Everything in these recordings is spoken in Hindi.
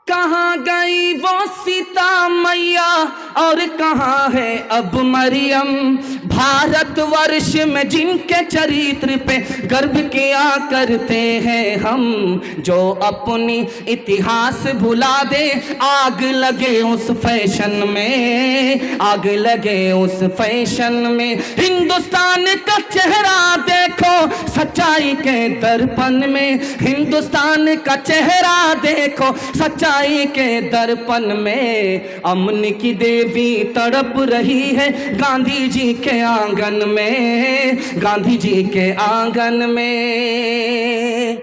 कहाँ गई वो सीता मैया और कहाँ है अब मरियम। भारतवर्ष में जिनके चरित्र पे गर्व किया करते हैं हम, जो अपनी इतिहास भुला दे आग लगे उस फैशन में, आग लगे उस फैशन में। हिंदुस्तान का चेहरा देखो सच्चाई के दर्पण में, हिंदुस्तान का चेहरा देखो सच्चाई के दर्पण में। अमन की देवी तड़प रही है गांधी जी के आंगन में, गांधी जी के आंगन में।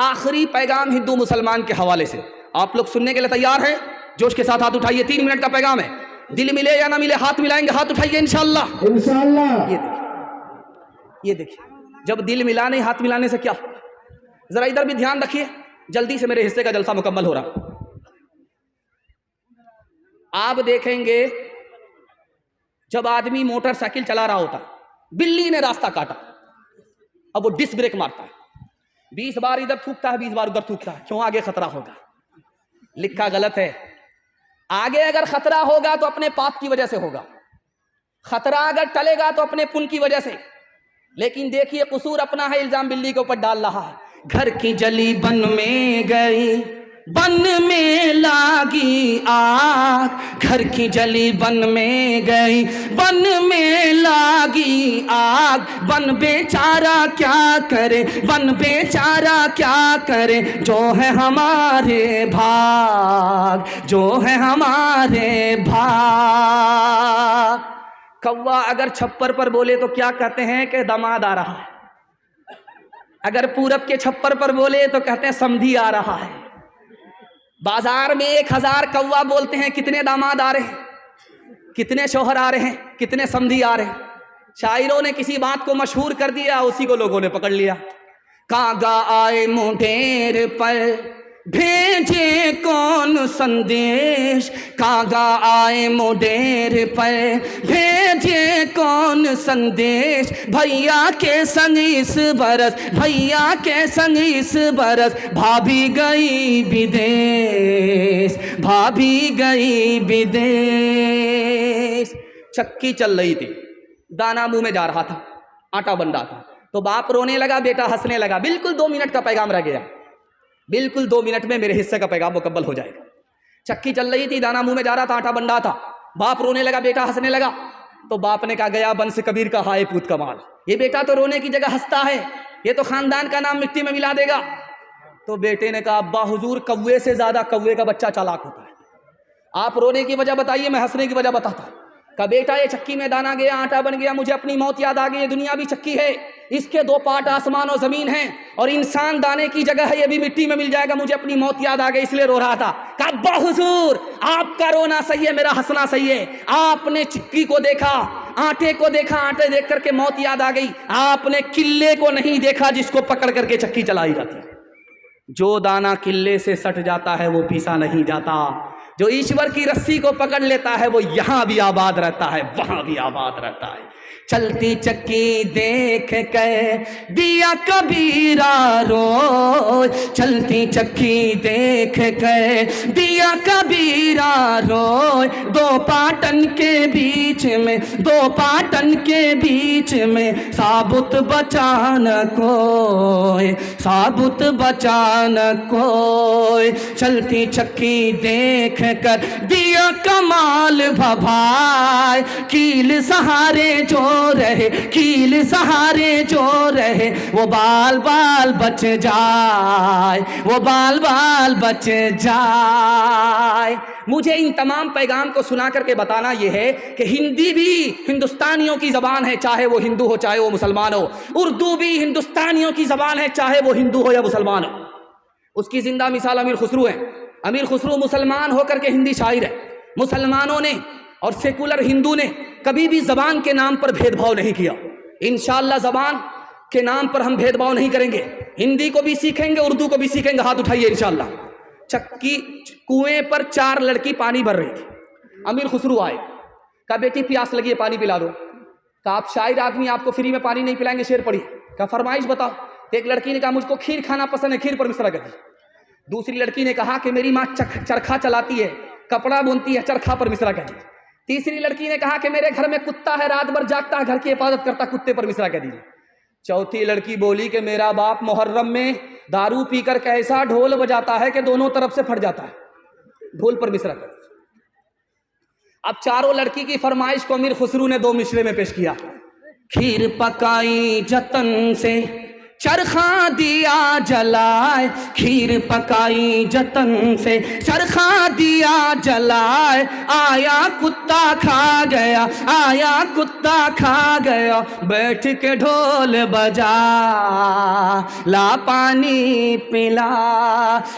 आखिरी पैगाम हिंदू मुसलमान के हवाले से आप लोग सुनने के लिए तैयार हैं? जोश के साथ हाथ उठाइए। 3 मिनट का पैगाम है। दिल मिले या ना मिले हाथ मिलाएंगे, हाथ उठाइए इंशाअल्लाह। इंशाअल्लाह। ये देखिए, ये देखिए, जब दिल मिलाने हाथ मिलाने से क्या, जरा इधर भी ध्यान रखिए। जल्दी से मेरे हिस्से का जलसा मुकम्मल हो रहा। आप देखेंगे जब आदमी मोटरसाइकिल चला रहा होता, बिल्ली ने रास्ता काटा, अब वो डिस्क ब्रेक मारता है, 20 बार इधर थूकता है, 20 बार उधर थूकता है। क्यों? आगे खतरा होगा। लिखा गलत है। आगे अगर खतरा होगा तो अपने पाप की वजह से होगा, खतरा अगर टलेगा तो अपने पुण्य की वजह से। लेकिन देखिए कसूर अपना है, इल्जाम बिल्ली के ऊपर डाल रहा है। घर की जली बन में गई, बन में लागी आग, घर की जली बन में गई, बन में लागी आग। बन बेचारा क्या करे, बन बेचारा क्या करे, जो है हमारे भाग, जो है हमारे भाग। कौवा अगर छप्पर पर बोले तो क्या कहते हैं कि दामाद आ रहा है, अगर पूरब के छप्पर पर बोले तो कहते हैं समधी आ रहा है। बाजार में 1000 कौवा बोलते हैं, कितने दामाद आ रहे हैं, कितने शौहर आ रहे हैं, कितने समधी आ रहे हैं। शायरों ने किसी बात को मशहूर कर दिया, उसी को लोगों ने पकड़ लिया। कागा आए मुंडेर पर भेजे कौन संदेश, कागा आए मुंडेर पर भेजे कौन संदेश। भैया के संग इस बरस, भैया के संग इस बरस, भाभी गई विदेश, भाभी गई विदेश। चक्की चल रही थी, दाना मुंह में जा रहा था, आटा बन रहा था, तो बाप रोने लगा, बेटा हंसने लगा। बिल्कुल 2 मिनट का पैगाम रह गया, बिल्कुल 2 मिनट में मेरे हिस्से का पैगाम मुकम्मल हो जाएगा। चक्की चल रही थी, दाना मुंह में जा रहा था, आटा बन रहा था, बाप रोने लगा, बेटा हंसने लगा। तो बाप ने कहा, गया बंस कबीर का हाय पूत कमाल, ये बेटा तो रोने की जगह हंसता है, ये तो खानदान का नाम मिट्टी में मिला देगा। तो बेटे ने कहा, अब्बा हुजूर कौवे से ज्यादा कौवे का बच्चा चालाक होता है, आप रोने की वजह बताइए, मैं हंसने की वजह बताता। कहा, बेटा ये चक्की में दाना गया, आटा बन गया, मुझे अपनी मौत याद आ गई। ये दुनिया भी चक्की है, इसके 2 पार्ट आसमान और जमीन हैं, और इंसान दाने की जगह है, ये भी मिट्टी में मिल जाएगा। मुझे अपनी मौत याद आ गई, इसलिए रो रहा था। कहा, अब्बा हुजूर आपका रोना सही है, मेरा हंसना सही है। आपने चक्की को देखा, आटे को देखा, आटे देख करके मौत याद आ गई। आपने किले को नहीं देखा जिसको पकड़ करके चक्की चलाई जाती है। जो दाना किले से सट जाता है वो पीसा नहीं जाता, जो ईश्वर की रस्सी को पकड़ लेता है वो यहाँ भी आबाद रहता है, वहां भी आबाद रहता है। चलती चक्की देख के दिया कबीरा रोज, चलती चक्की देख के दिया कबीरा रोज। 2 पाटन के बीच में, 2 पाटन के बीच में, साबुत बचान कोई, साबुत बचान कोई। चलती चक्की देख कर दिया कमाल भभाए, कील सहारे जो रहे, कील सहारे जो रहे, वो बाल बाल बच जाए, वो बाल बाल बच जाए। मुझे इन तमाम पैगाम को सुना करके बताना यह है कि हिंदी भी हिंदुस्तानियों की ज़बान है, चाहे वो हिंदू हो चाहे वो मुसलमान हो। उर्दू भी हिंदुस्तानियों की ज़बान है, चाहे वो हिंदू हो या मुसलमान हो। उसकी जिंदा मिसाल अमीर खुसरू है। अमीर खुसरू मुसलमान होकर के हिंदी शायर है। मुसलमानों ने और सेकुलर हिंदू ने कभी भी ज़बान के नाम पर भेदभाव नहीं किया। इंशाअल्लाह ज़बान के नाम पर हम भेदभाव नहीं करेंगे, हिंदी को भी सीखेंगे, उर्दू को भी सीखेंगे। हाथ उठाइए इंशाअल्लाह। चक्की कुएं पर 4 लड़की पानी भर रही थी। अमीर खुसरू आए, कहा बेटी प्यास लगी है, पानी पिला दो। कहा आप शायर आदमी, आपको फ्री में पानी नहीं पिलाएंगे, शेर पढ़िए। कहा फरमाइश बताओ। एक लड़की ने कहा मुझको खीर खाना पसंद है, खीर पर मिसरा कर दी। दूसरी लड़की ने कहा कि मेरी माँ चरखा चलाती है, कपड़ा बुनती है, चरखा पर मिसरा कह दीजिए। तीसरी लड़की ने कहा कि मेरे घर में कुत्ता है, रात भर जागता है, घर की हिफाजत करता, कुत्ते पर मिसरा कह दीजिए। चौथी लड़की बोली कि मेरा बाप मुहर्रम में दारू पीकर कैसा ढोल बजाता है कि दोनों तरफ से फट जाता है, ढोल पर मिसरा कर दीजिए। अब चारों लड़की की फरमाइश को अमीर खुसरू ने 2 मिसरे में पेश किया। खीर पकाई जतन से चरखा दिया जलाए, खीर पकाई जतन से चरखा दिया जलाए, आया कुत्ता खा गया, आया कुत्ता खा गया, बैठ के ढोल बजा ला पानी पिला।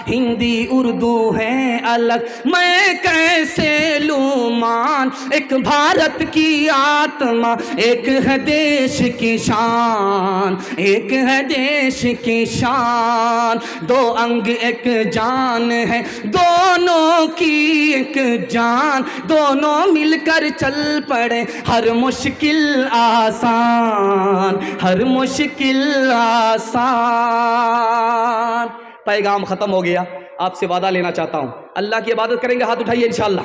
हिंदी उर्दू है अलग, मैं कैसे लूं मान, एक भारत की आत्मा, एक है देश की शान, एक है देश की शान। 2 अंग एक जान है, दोनों की एक जान, दोनों मिलकर चल पड़े, हर मुश्किल आसान, हर मुश्किल आसान। पैगाम ख़त्म हो गया। आपसे वादा लेना चाहता हूँ, अल्लाह की इबादत करेंगे, हाथ उठाइए इंशाअल्लाह,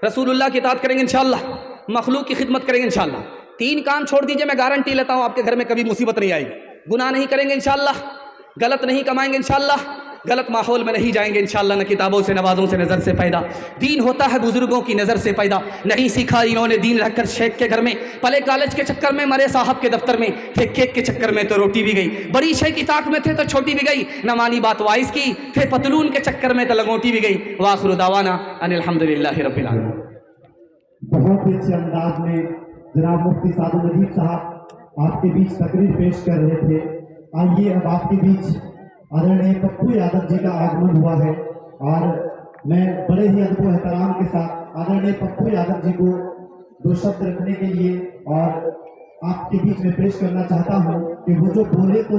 रसूलुल्लाह की इताअत करेंगे इंशाअल्लाह, मखलूक की खिदमत करेंगे इंशाअल्लाह। 3 काम छोड़ दीजिए, मैं गारंटी लेता हूँ आपके घर में कभी मुसीबत नहीं आएगी। गुनाह नहीं करेंगे इंशाअल्लाह, गलत नहीं कमाएंगे इंशाअल्लाह, गलत माहौल में नहीं जाएंगे इंशाअल्लाह। न किताबों से, नवाज़ों से, नज़र से पैदा दीन होता है, बुजुर्गों की नज़र से पैदा नहीं सीखा इन्होंने दीन रखकर शेख के घर में, पले कॉलेज के चक्कर में, मरे साहब के दफ्तर में, थे केक के चक्कर में तो रोटी भी गई, बड़ी शेख की ताक में थे तो छोटी भी गई, न मानी बात वाइस की, थे पतलून के चक्कर में तो लंगोटी भी गई। वाखिर दावाना अनिल हम्दुलिल्लाहि रब्बिल आलमीन। बहुत ही अच्छे अंदाज में जनाब मुफ्ती सादुल नजीब साहब आपके बीच तकरीर पेश कर रहे थे। आइए अब आपके बीच आदरणीय पप्पू यादव जी का आगमन हुआ है और मैं बड़े ही अदब व एहतराम के साथ आदरणीय पप्पू यादव जी को 2 शब्द रखने के लिए और आपके बीच में पेश करना चाहता हूँ कि वो जो बोले तो